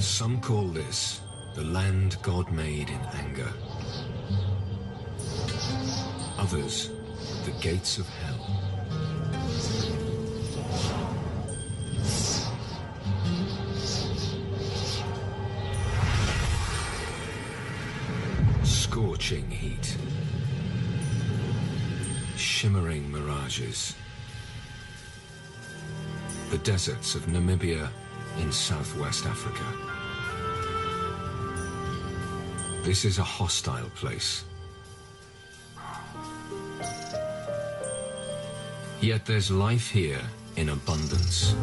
Some call this the land God made in anger. Others, the gates of hell. Scorching heat. Shimmering mirages. The deserts of Namibia in southwest Africa. This is a hostile place. Yet there's life here in abundance.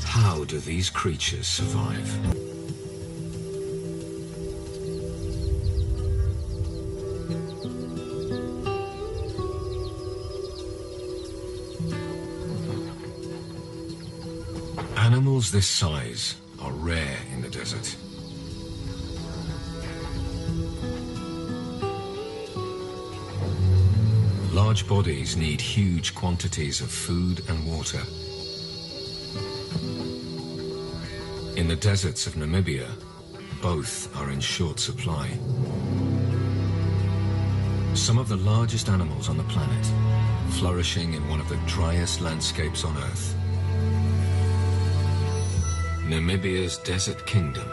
How do these creatures survive? Animals this size are rare in the desert. Large bodies need huge quantities of food and water. In the deserts of Namibia, both are in short supply. Some of the largest animals on the planet, flourishing in one of the driest landscapes on Earth. Namibia's desert kingdom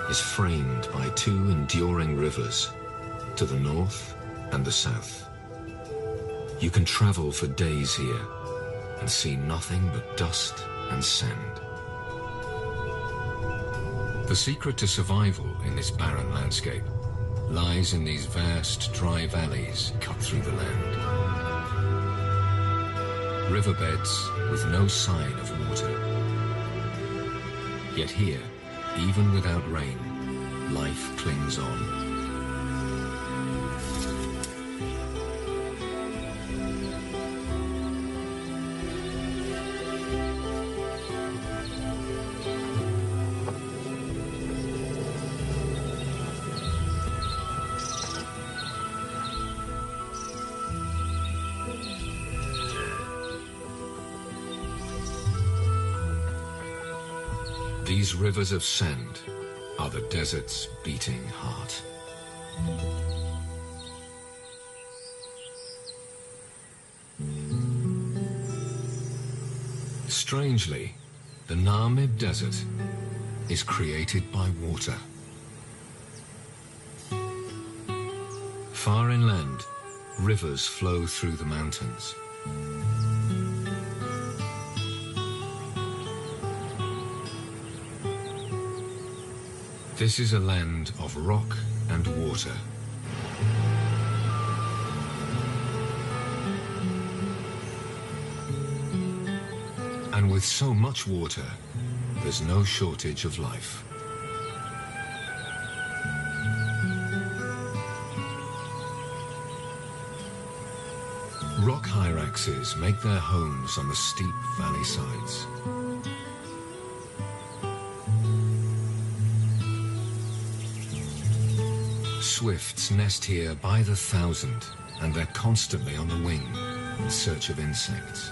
is framed by two enduring rivers, to the north and the south. You can travel for days here and see nothing but dust and sand. The secret to survival in this barren landscape lies in these vast dry valleys cut through the land. Riverbeds with no sign of water. Yet here, even without rain, life clings on. These rivers of sand are the desert's beating heart. Strangely, the Namib Desert is created by water. Far inland, rivers flow through the mountains. This is a land of rock and water. And with so much water, there's no shortage of life. Rock hyraxes make their homes on the steep valley sides. Swifts nest here by the thousand, and they're constantly on the wing in search of insects.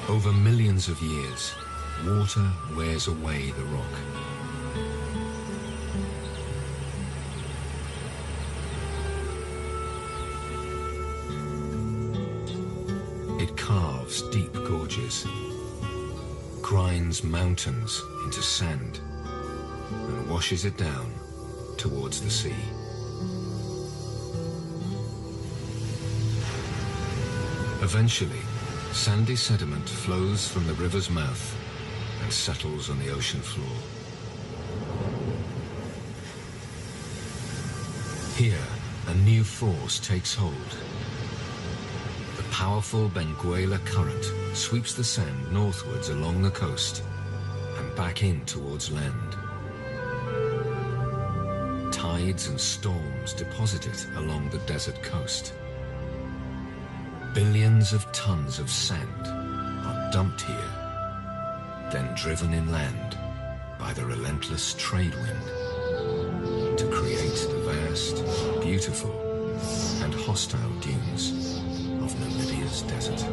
Over millions of years, water wears away the rock. It carves deep gorges, grinds mountains into sand, and washes it down towards the sea. Eventually, sandy sediment flows from the river's mouth and settles on the ocean floor. Here, a new force takes hold. The powerful Benguela current sweeps the sand northwards along the coast and back in towards land. Tides and storms deposit it along the desert coast. Billions of tons of sand dumped here, then driven inland by the relentless trade wind to create the vast, beautiful, and hostile dunes of Namibia's desert.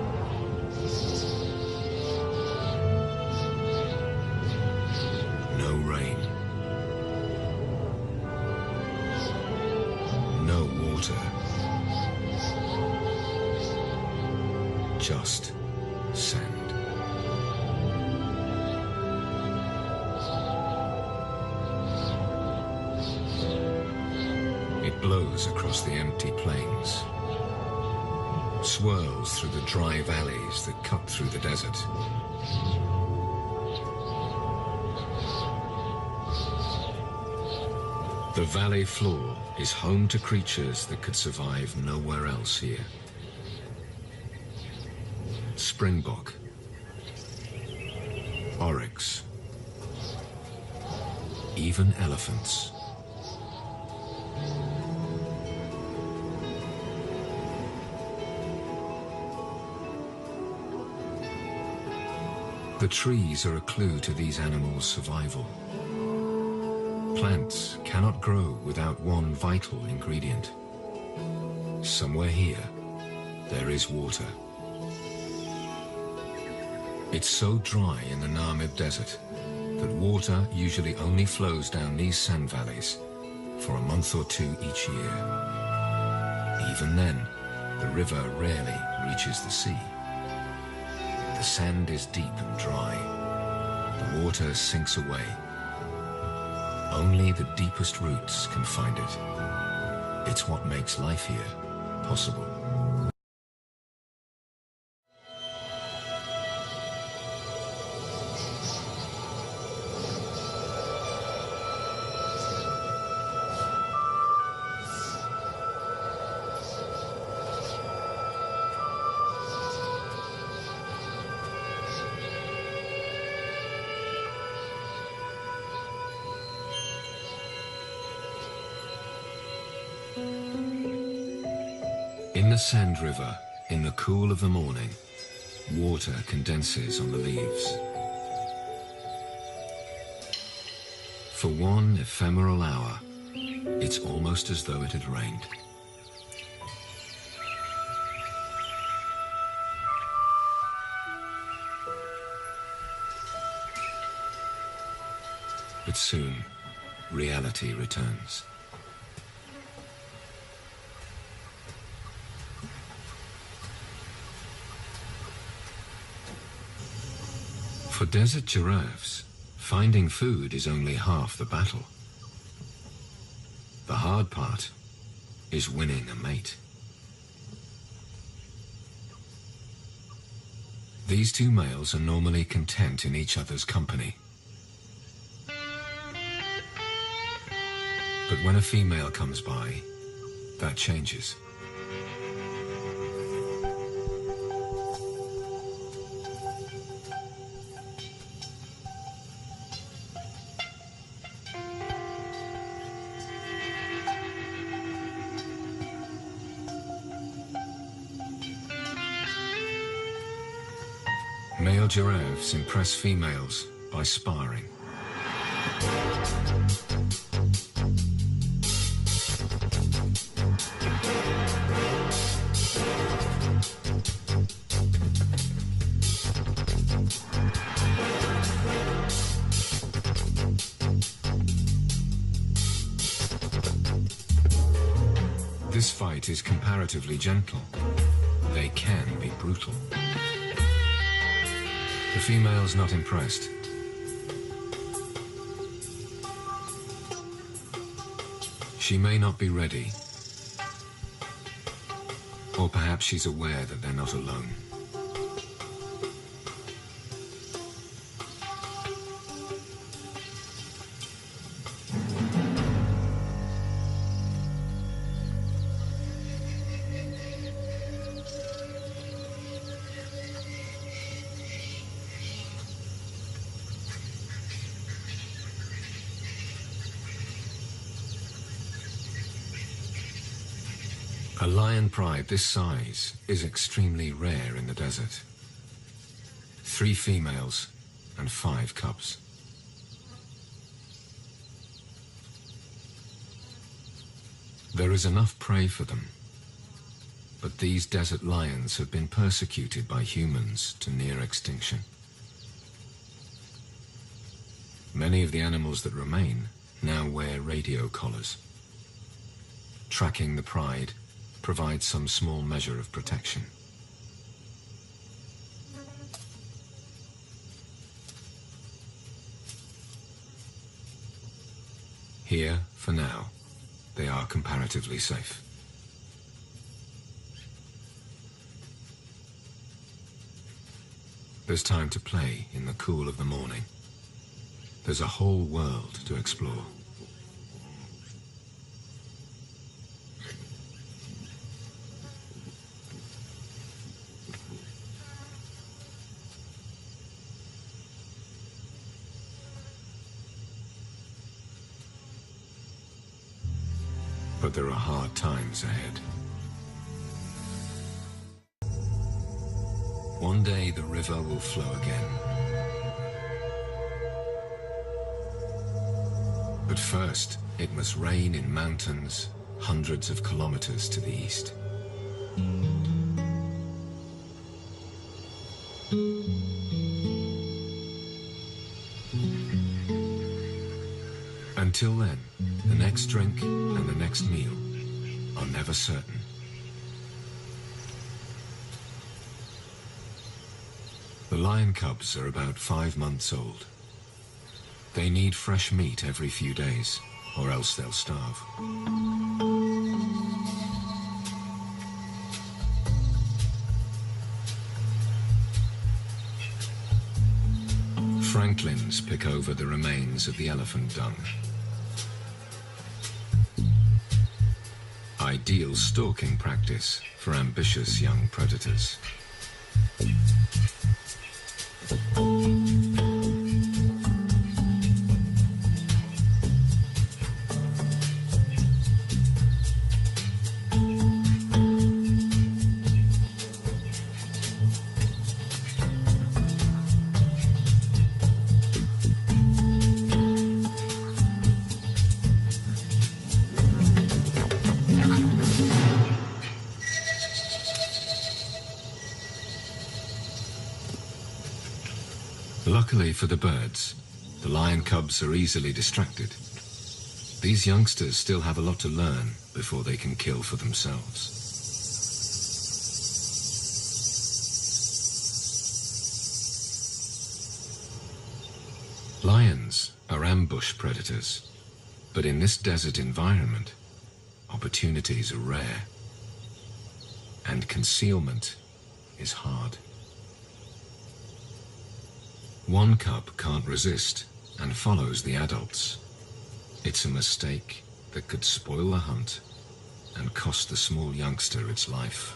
No rain. No water. Just sand. It blows across the empty plains, swirls through the dry valleys that cut through the desert. The valley floor is home to creatures that could survive nowhere else here. Springbok, oryx, even elephants. The trees are a clue to these animals' survival. Plants cannot grow without one vital ingredient. Somewhere here, there is water. It's so dry in the Namib Desert that water usually only flows down these sand valleys for a month or two each year. Even then, the river rarely reaches the sea. The sand is deep and dry. The water sinks away. Only the deepest roots can find it. It's what makes life here possible. In the Sand River, in the cool of the morning, water condenses on the leaves. For one ephemeral hour, it's almost as though it had rained. But soon, reality returns. For desert giraffes, finding food is only half the battle. The hard part is winning a mate. These two males are normally content in each other's company. But when a female comes by, that changes. Male giraffes impress females by sparring. This fight is comparatively gentle. They can be brutal. The female's not impressed. She may not be ready. Or perhaps she's aware that they're not alone. A lion pride this size is extremely rare in the desert. 3 females and 5 cubs. There is enough prey for them, but these desert lions have been persecuted by humans to near extinction. Many of the animals that remain now wear radio collars. Tracking the pride provides some small measure of protection. Here, for now, they are comparatively safe. There's time to play in the cool of the morning. There's a whole world to explore. But there are hard times ahead. One day the river will flow again. But first, it must rain in mountains hundreds of kilometers to the east. Until then, the next drink and the next meal are never certain. The lion cubs are about 5 months old. They need fresh meat every few days, or else they'll starve. Franklins pick over the remains of the elephant dung. Ideal stalking practice for ambitious young predators. Luckily for the birds, the lion cubs are easily distracted. These youngsters still have a lot to learn before they can kill for themselves. Lions are ambush predators, but in this desert environment, opportunities are rare, and concealment is hard. One cub can't resist and follows the adults. It's a mistake that could spoil the hunt and cost the small youngster its life.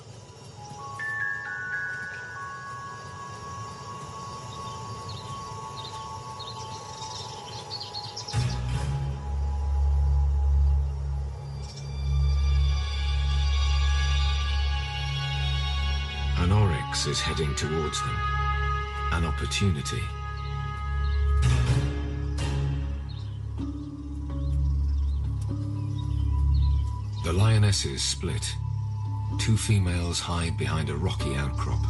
An oryx is heading towards them, an opportunity. The lionesses split. 2 females hide behind a rocky outcrop.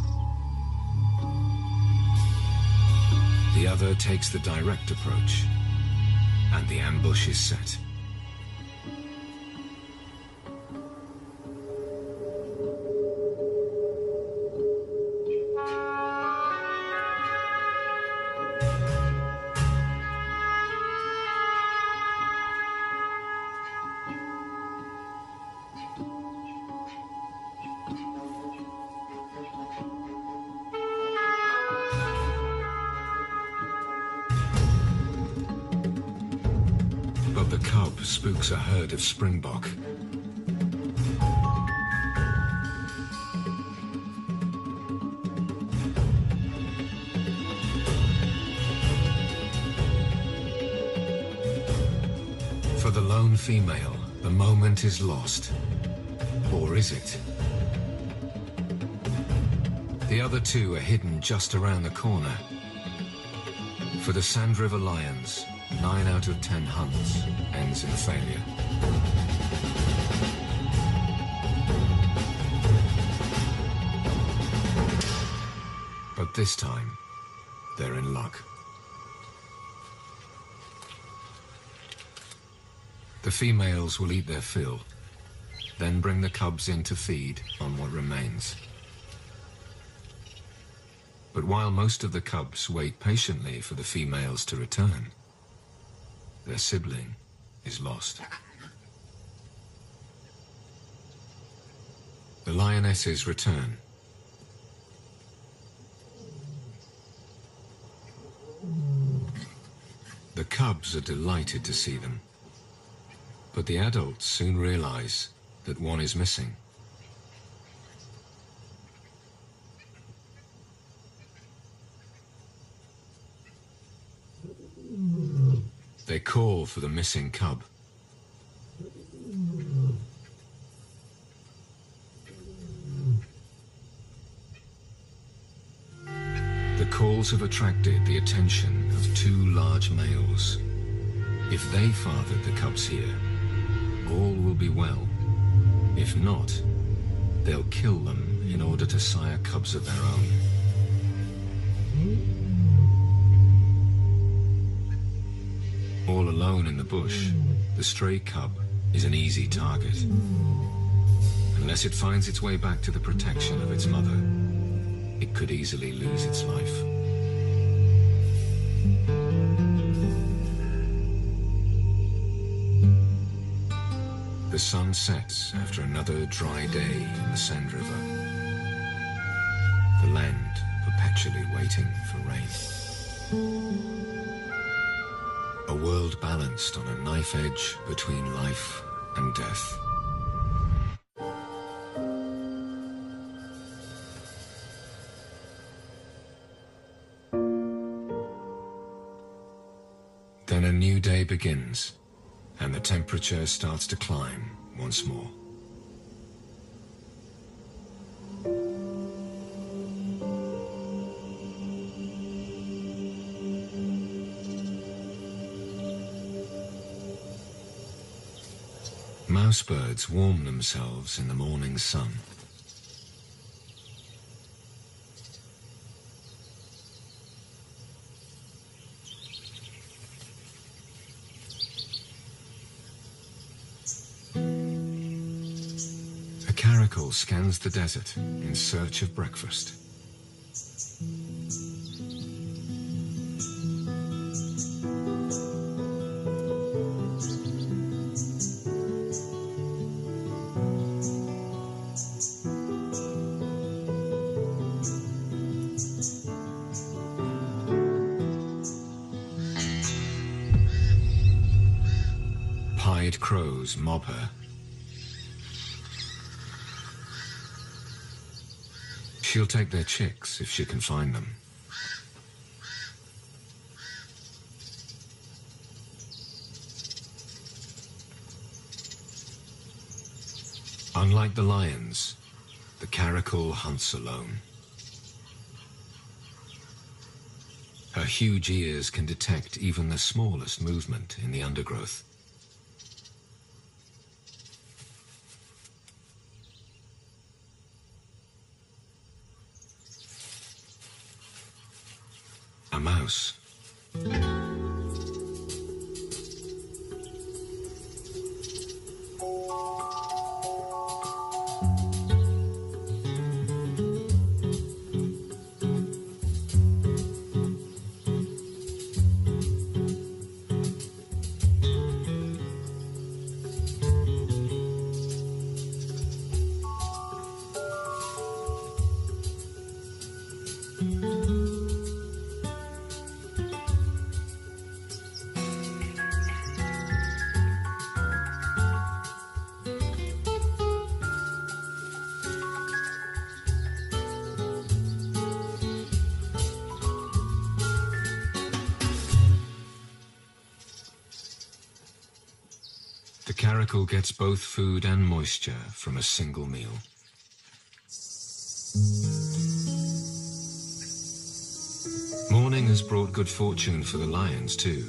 The other takes the direct approach, and the ambush is set. The cub spooks a herd of springbok. For the lone female, the moment is lost. Or is it? The other two are hidden just around the corner. For the Sand River lions, 9 out of 10 hunts ends in failure. But this time, they're in luck. The females will eat their fill, then bring the cubs in to feed on what remains. But while most of the cubs wait patiently for the females to return, their sibling is lost. The lionesses return. The cubs are delighted to see them, but the adults soon realize that one is missing. They call for the missing cub. The calls have attracted the attention of 2 large males. If they fathered the cubs here, all will be well. If not, they'll kill them in order to sire cubs of their own. All alone in the bush, the stray cub is an easy target. Unless it finds its way back to the protection of its mother, it could easily lose its life. The sun sets after another dry day in the Sand River. The land perpetually waiting for rain. A world balanced on a knife edge between life and death. Then a new day begins, and the temperature starts to climb once more. Mousebirds warm themselves in the morning sun. A caracal scans the desert in search of breakfast. Pied crows mob her. She'll take their chicks if she can find them. Unlike the lions, the caracal hunts alone. Her huge ears can detect even the smallest movement in the undergrowth. A mouse. The caracal gets both food and moisture from a single meal. has brought good fortune for the lions too.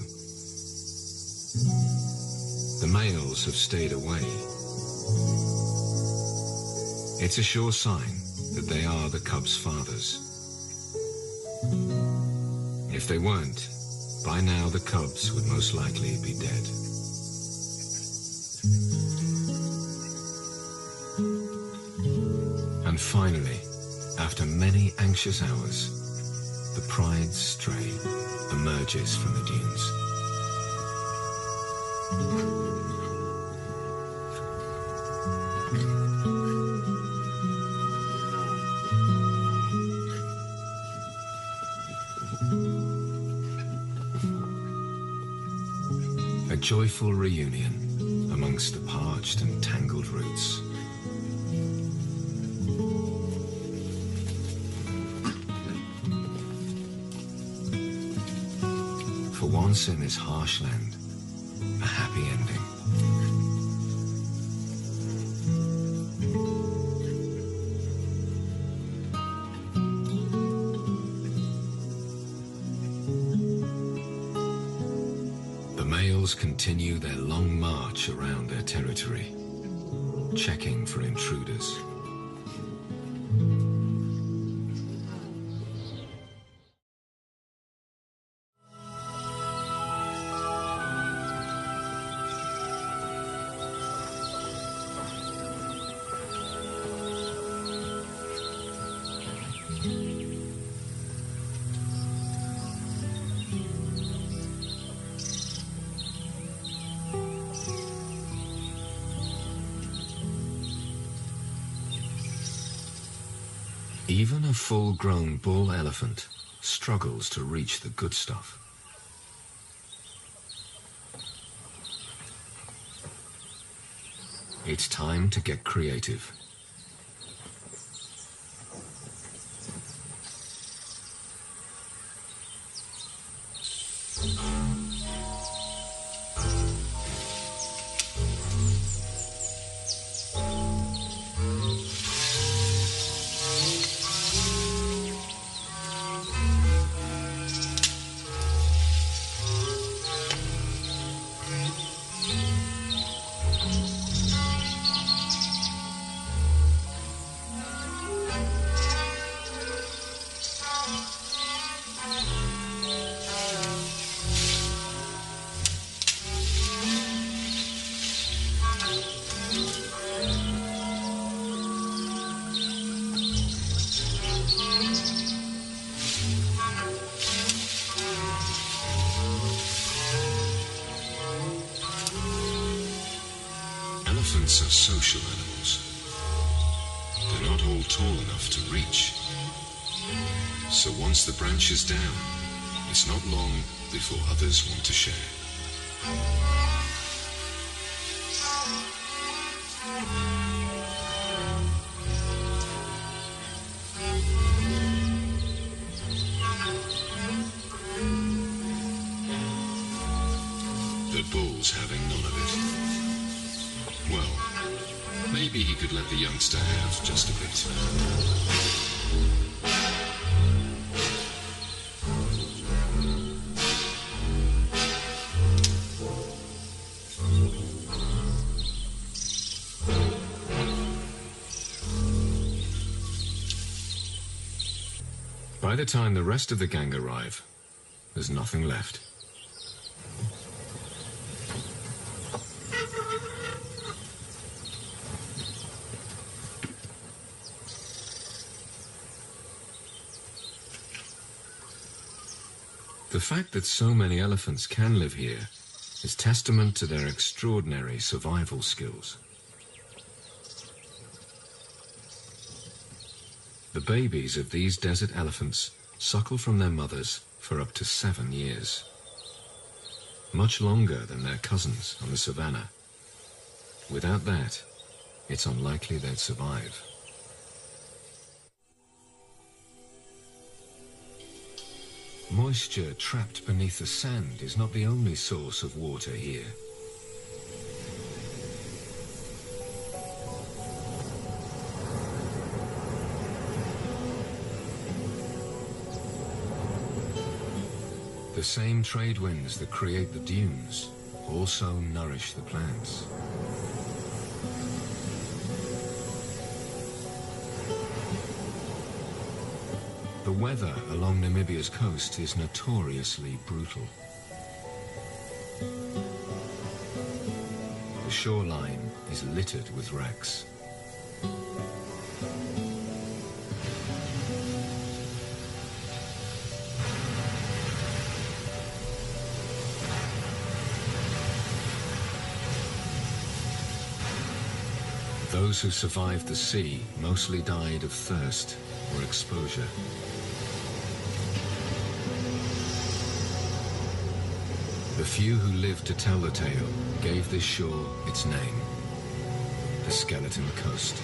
The males have stayed away. It's a sure sign that they are the cubs' fathers. If they weren't, by now the cubs would most likely be dead. And finally, after many anxious hours, the pride's stray emerges from the dunes. A joyful reunion amongst the parched and tangled roots. For once in this harsh land, a happy ending. The males continue their long march around their territory, checking for intruders. Even a full-grown bull elephant struggles to reach the good stuff. It's time to get creative. Elephants are social animals. They're not all tall enough to reach. So once the branch is down, it's not long before others want to share. The bull's having none of it. Well, maybe he could let the youngster have just a bit. By the time the rest of the gang arrive, there's nothing left. The fact that so many elephants can live here is testament to their extraordinary survival skills. The babies of these desert elephants suckle from their mothers for up to 7 years, much longer than their cousins on the savannah. Without that, it's unlikely they'd survive. Moisture trapped beneath the sand is not the only source of water here. The same trade winds that create the dunes also nourish the plants. The weather along Namibia's coast is notoriously brutal. The shoreline is littered with wrecks. Those who survived the sea mostly died of thirst or exposure. The few who lived to tell the tale gave this shore its name, the Skeleton Coast.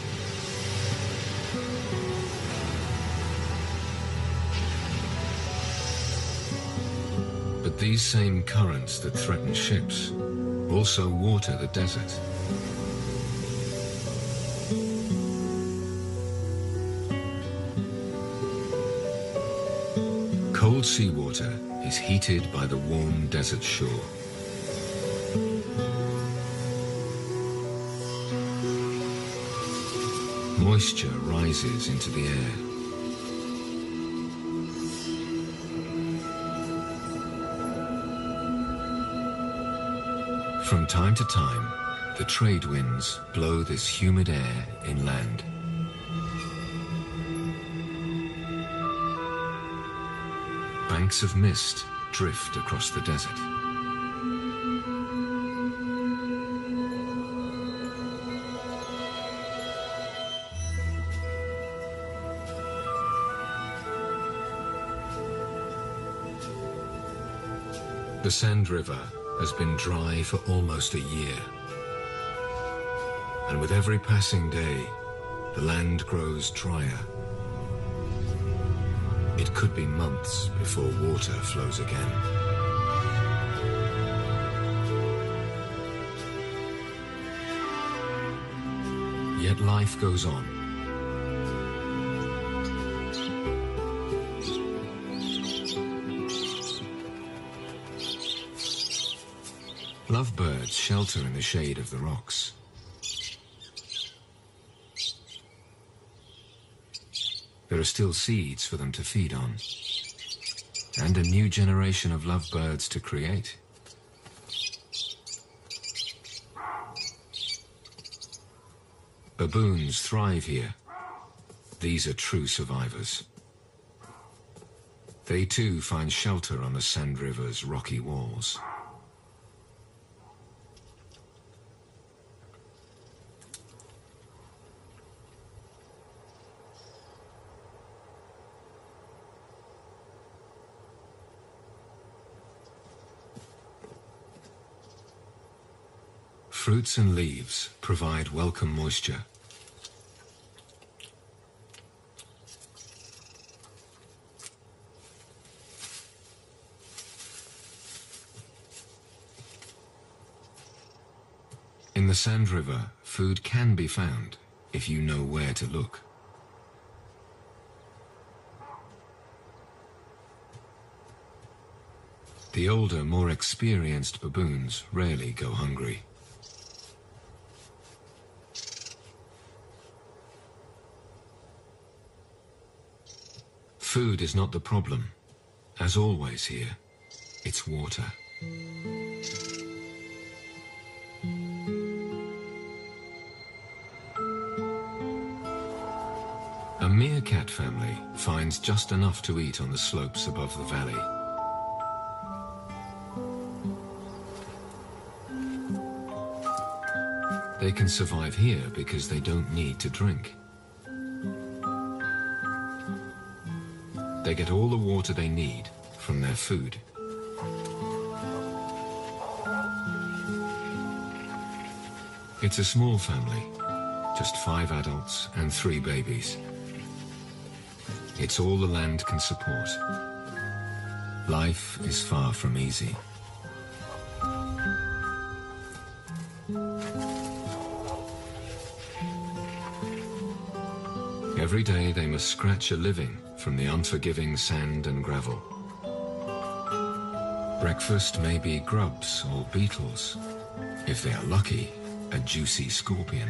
But these same currents that threaten ships also water the desert. Cold seawater is heated by the warm desert shore. Moisture rises into the air. From time to time, the trade winds blow this humid air inland. Banks of mist drift across the desert. The Sand River has been dry for almost a year. And with every passing day, the land grows drier. It could be months before water flows again. Yet life goes on. Lovebirds shelter in the shade of the rocks. There are still seeds for them to feed on, and a new generation of lovebirds to create. Baboons thrive here. These are true survivors. They too find shelter on the Sand River's rocky walls. Fruits and leaves provide welcome moisture. In the Sand River, food can be found if you know where to look. The older, more experienced baboons rarely go hungry. Food is not the problem. As always here, it's water. A meerkat family finds just enough to eat on the slopes above the valley. They can survive here because they don't need to drink. They get all the water they need from their food. It's a small family, just 5 adults and 3 babies. It's all the land can support. Life is far from easy. Every day they must scratch a living from the unforgiving sand and gravel. Breakfast may be grubs or beetles. If they are lucky, a juicy scorpion.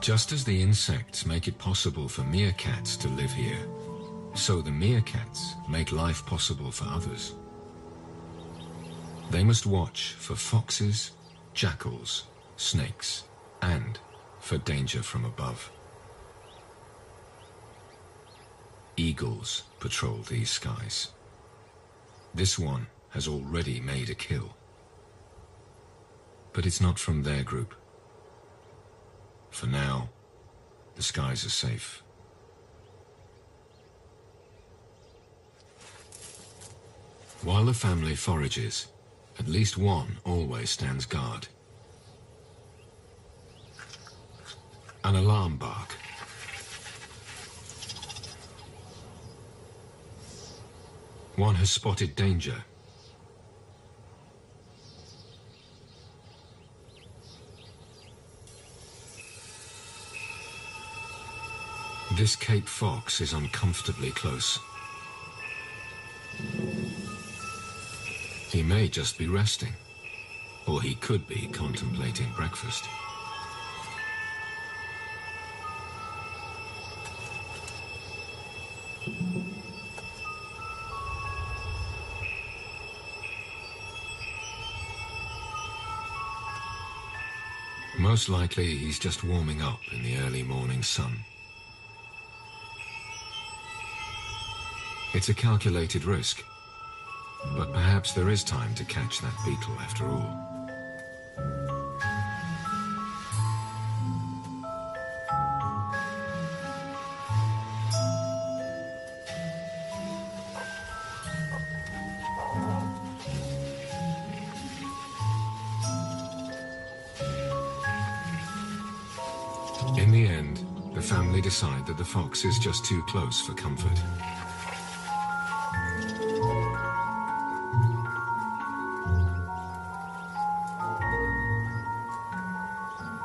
Just as the insects make it possible for meerkats to live here, so the meerkats make life possible for others. They must watch for foxes, jackals, snakes, and for danger from above. Eagles patrol these skies. This one has already made a kill. But it's not from their group. For now, the skies are safe. While the family forages, at least one always stands guard. An alarm bark. One has spotted danger. This Cape fox is uncomfortably close. He may just be resting, or he could be contemplating breakfast. Most likely he's just warming up in the early morning sun. It's a calculated risk, but perhaps there is time to catch that beetle after all. In the end, the family decide that the fox is just too close for comfort.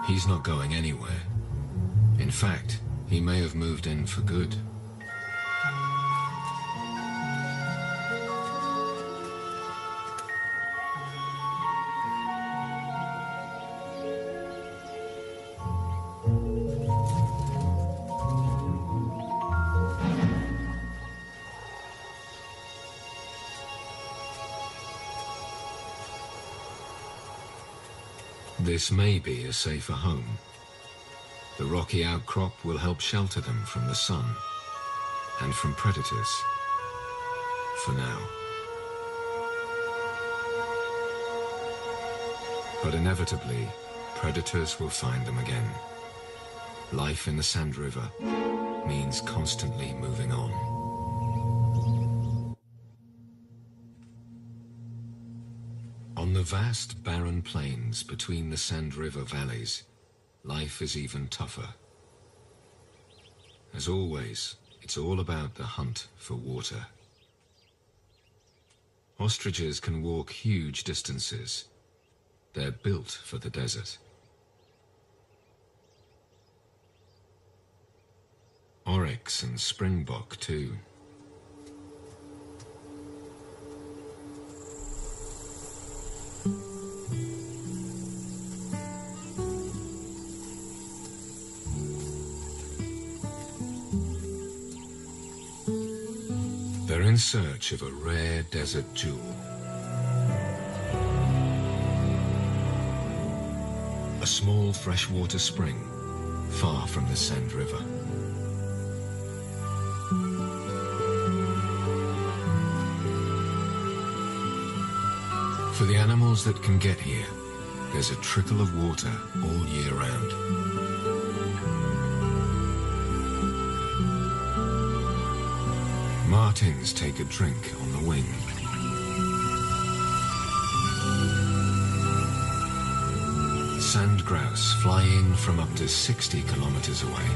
He's not going anywhere. In fact, he may have moved in for good. This may be a safer home. The rocky outcrop will help shelter them from the sun and from predators, for now. But inevitably, predators will find them again. Life in the Sand River means constantly moving on. On the vast, barren plains between the Sand River valleys, life is even tougher. As always, it's all about the hunt for water. Ostriches can walk huge distances. They're built for the desert. Oryx and springbok, too. They're in search of a rare desert jewel. A small freshwater spring, far from the Sand River. For the animals that can get here, there's a trickle of water all year round. Martins take a drink on the wing. Sand grouse fly in from up to 60 kilometers away.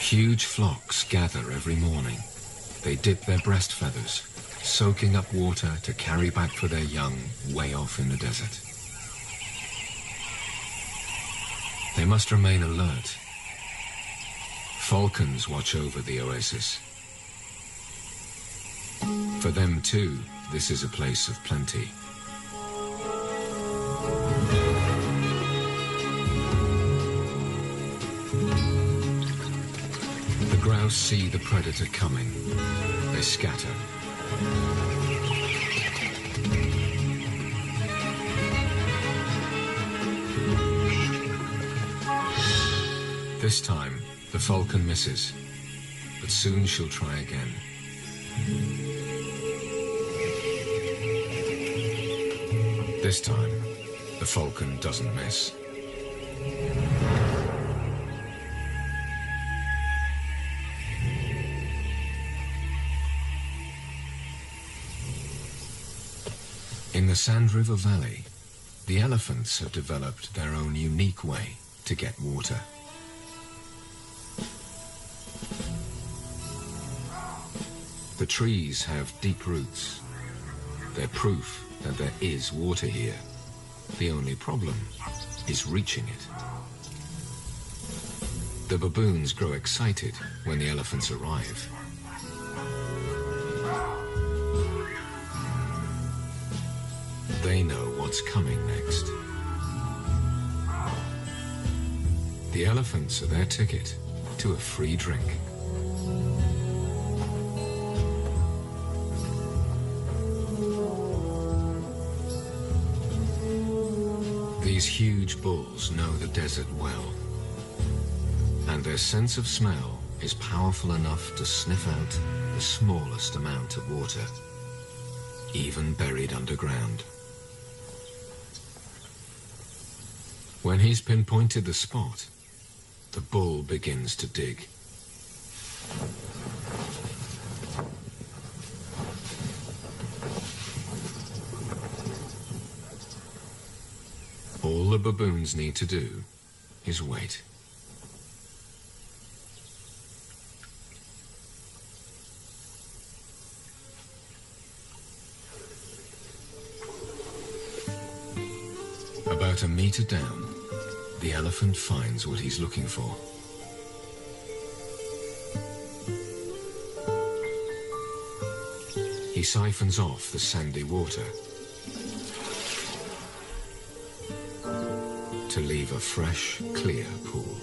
Huge flocks gather every morning. They dip their breast feathers, soaking up water to carry back for their young way off in the desert. They must remain alert. Falcons watch over the oasis. For them too, this is a place of plenty. The grouse see the predator coming. They scatter. This time, the falcon misses, but soon she'll try again. This time, the falcon doesn't miss. In the Sand River Valley, the elephants have developed their own unique way to get water. The trees have deep roots. They're proof that there is water here. The only problem is reaching it. The baboons grow excited when the elephants arrive. They know what's coming next. The elephants are their ticket to a free drink. These huge bulls know the desert well, and their sense of smell is powerful enough to sniff out the smallest amount of water, even buried underground. When he's pinpointed the spot, the bull begins to dig. All the baboons need to do is wait. About a meter down, the elephant finds what he's looking for. He siphons off the sandy water to leave a fresh, clear pool.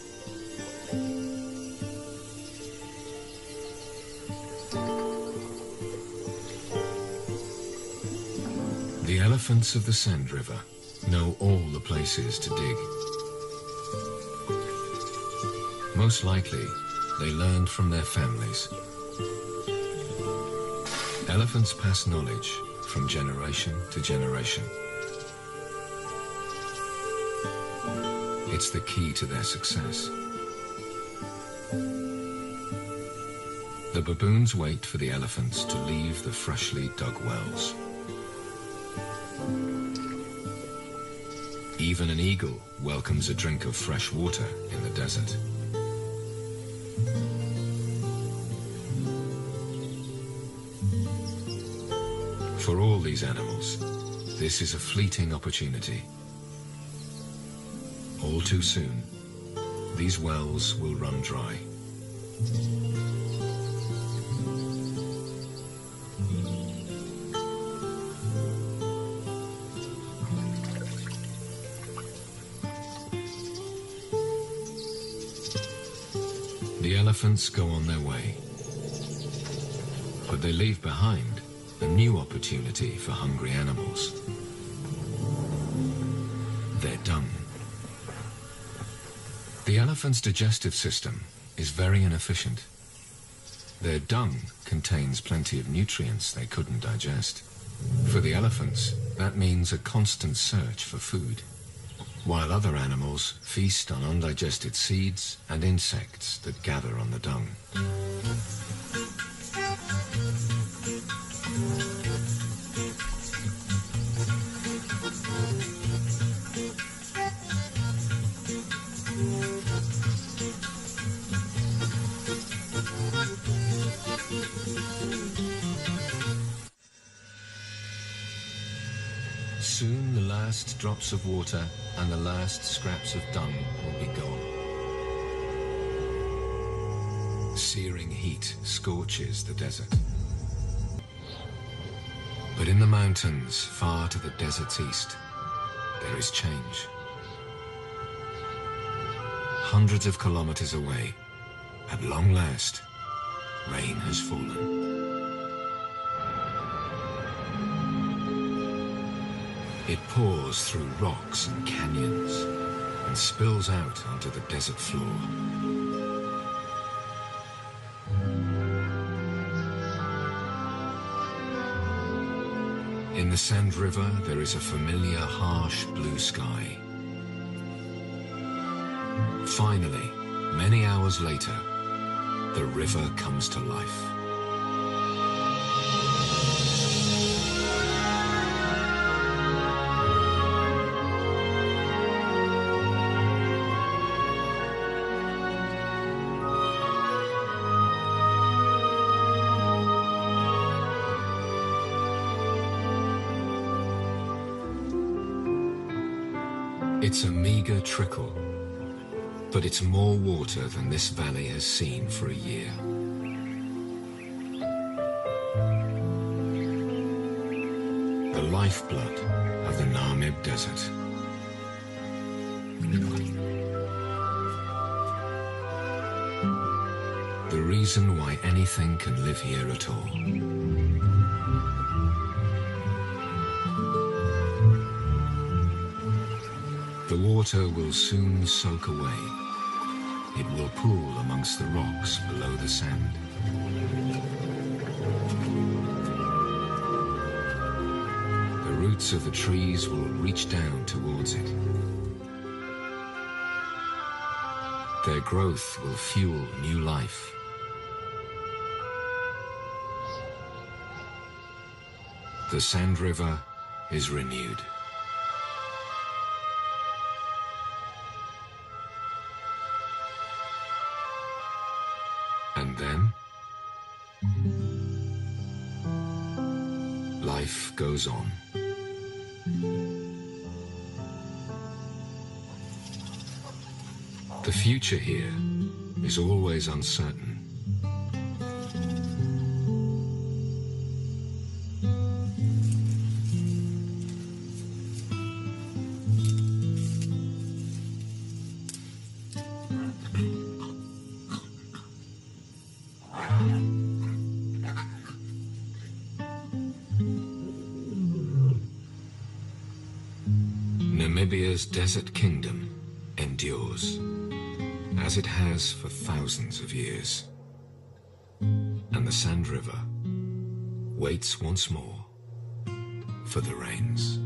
The elephants of the Sand River know all the places to dig. Most likely, they learned from their families. Elephants pass knowledge from generation to generation. It's the key to their success. The baboons wait for the elephants to leave the freshly dug wells. Even an eagle welcomes a drink of fresh water in the desert. For all these animals, this is a fleeting opportunity. All too soon, these wells will run dry. The elephants go on their way, but they leave behind a new opportunity for hungry animals. Their dung. The elephant's digestive system is very inefficient. Their dung contains plenty of nutrients they couldn't digest. For the elephants, that means a constant search for food, while other animals feast on undigested seeds and insects that gather on the dung. last drops of water and the last scraps of dung will be gone. Searing heat scorches the desert. But in the mountains, far to the desert's east, there is change. Hundreds of kilometers away, at long last, rain has fallen. It pours through rocks and canyons and spills out onto the desert floor. In the Sand River, there is a familiar harsh blue sky. Finally, many hours later, the river comes to life. It's a meager trickle, but it's more water than this valley has seen for a year. The lifeblood of the Namib Desert. The reason why anything can live here at all. The water will soon soak away. It will pool amongst the rocks below the sand. The roots of the trees will reach down towards it. Their growth will fuel new life. The Sand River is renewed. And then, life goes on. The future here is always uncertain. Namibia's desert kingdom endures, as it has for thousands of years. And the Sand River waits once more for the rains.